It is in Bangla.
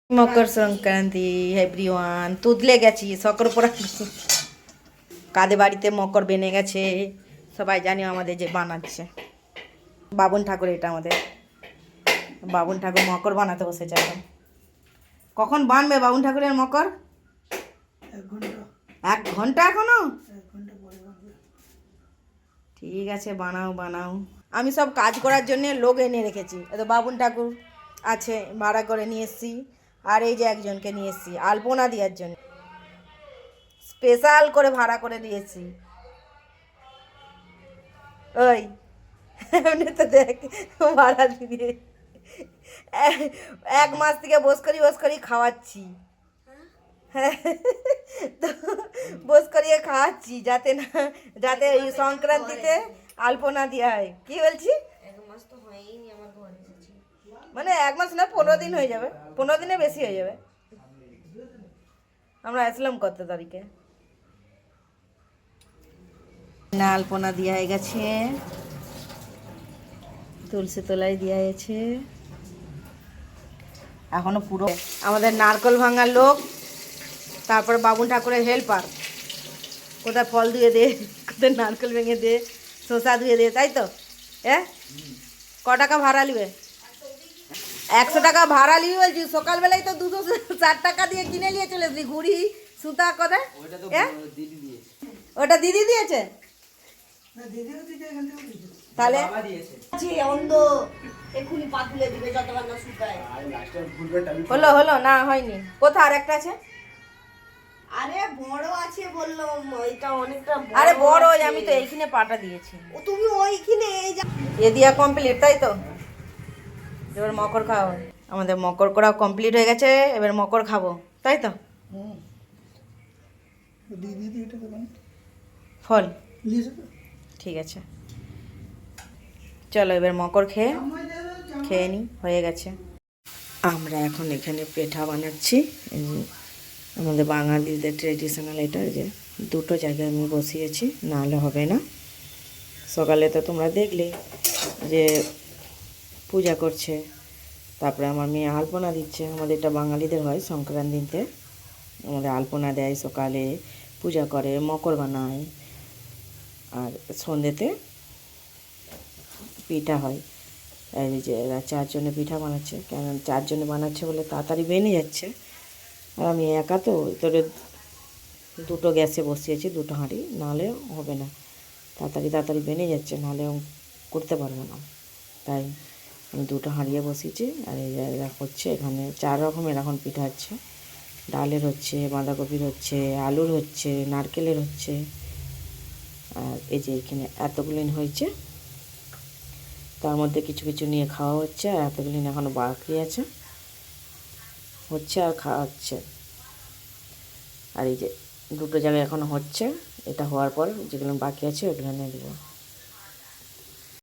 মকর সংক্রান্তি এভরিওয়ান তুদলে গেছি শকর পোড়া কাদের বাড়িতে মকর বেনে গেছে সবাই জানি আমাদের যে বানাচ্ছে বাবুন ঠাকুর। এটা আমাদের বাবুন ঠাকুর মকর বানাতে বসেছে এখন। কখন বানবে বাবুন ঠাকুরের মকর? 1 ঘন্টা এখনো? ঠিক আছে, বানাও বানাও। আমি সব কাজ করার জন্য লোক এনে রেখেছি। এত বাবুন ঠাকুর আছে ভাড়া করে নিয়ে এসছি, আর এই যে একজনকে নিয়ে এসছি আলপনা দেওয়ার জন্য, স্পেশাল করে ভাড়া করে দিয়েছি। ওই এমনি তো দেখ ভাড়া দিয়ে 1 মাস থেকে বস করি খাওয়াচ্ছি। তো বস করিয়ে খাওয়াচ্ছি যাতে না, যাতে এই সংক্রান্তিতে আলপনা দেওয়া হয়। কি বলছি? মানে 1 মাস না, 15 দিন হয়ে যাবে, 15 দিনে বেশি হয়ে যাবে। আমরা আসলাম কত তারিখে। না আলপনা দেওয়া হয়ে গেছে, তুলসী তলায় দেওয়া হয়েছে। এখনো পুরো আমাদের নারকল ভাঙার লোক, তারপর বাবুন ঠাকুরের হেল্পার, কোথায় ফল ধুয়ে দে, কোথায় নারকেল ভেঙে দে, শসা ধুয়ে দে, তাই তো? হ্যাঁ, ক টাকা ভাড়া নিবে? 100 টাকা ভাড়া নিবি বলছি। সকালবেলায় তো 260 টাকা দিয়ে কিনে নিয়ে চলে এসছি ঘুড়ি সুতা। কোথায়? ওটা দিদি দিয়েছে। তাহলে হলো হলো না হয়নি। কোথায় আর একটা আছে? আরে বড় আছে বললাম, এটা অনেকটা বড়। আরে বড়, আমি তো এইখানে পাটা দিয়েছি। ও তুমি ওইখানে এই এ দিয়া কমপ্লিট, তাই তো? এবার মকর খাও। আমাদের মকর করা কমপ্লিট হয়ে গেছে, এবার মকর খাবো, তাই তো? ফল ঠিক আছে, চলো এবার মকর খেয়ে নি। হয়ে গেছে। আমরা এখন এখানে পেঠা বানাচ্ছি। আমাদের বাঙালিদের ট্রেডিশনাল এটা, যে 2টো জায়গায় আমি বসিয়েছি, নাহলে হবে না। সকালে তো তোমরা দেখলে যে পূজা করছে, তারপরে আমার মেয়ে আলপনা দিচ্ছে। আমাদের এটা বাঙালিদের হয় সংক্রান্তিতে, আমাদের আলপনা দেয়, সকালে পূজা করে, মকর বানায়, আর সন্ধ্যেতে পিঠা হয়। এই যে এরা 4 জনে পিঠা বানাচ্ছে, কেন 4 জনে বানাচ্ছে বলে তাড়াতাড়ি বেনে যাচ্ছে। আর আমি একা তো, তোরে 2টো গ্যাসে বসিয়েছি, 2টো হাঁড়ি, নাহলে হবে না। তাড়াতাড়ি বেনে যাচ্ছে, নাহলে করতে পারবো না। তাই আমি 2টো হাঁড়িয়ে বসিয়েছি। আর এই এরা হচ্ছে এখানে 4 রকমের এখন পিঠা হচ্ছে। ডালের হচ্ছে, বাঁধাকপির হচ্ছে, আলুর হচ্ছে, নারকেলের হচ্ছে। আর এই যে এখানে এতগুলো হয়েছে, তার মধ্যে কিছু কিছু নিয়ে খাওয়া হচ্ছে, আর এতগুলো এখনও বাকি আছে, হচ্ছে আর খাওয়া হচ্ছে। আর এই যে 2টো জায়গায় এখনও হচ্ছে, এটা হওয়ার পর যেগুলো বাকি আছে ওগুলো নিয়ে দেবো।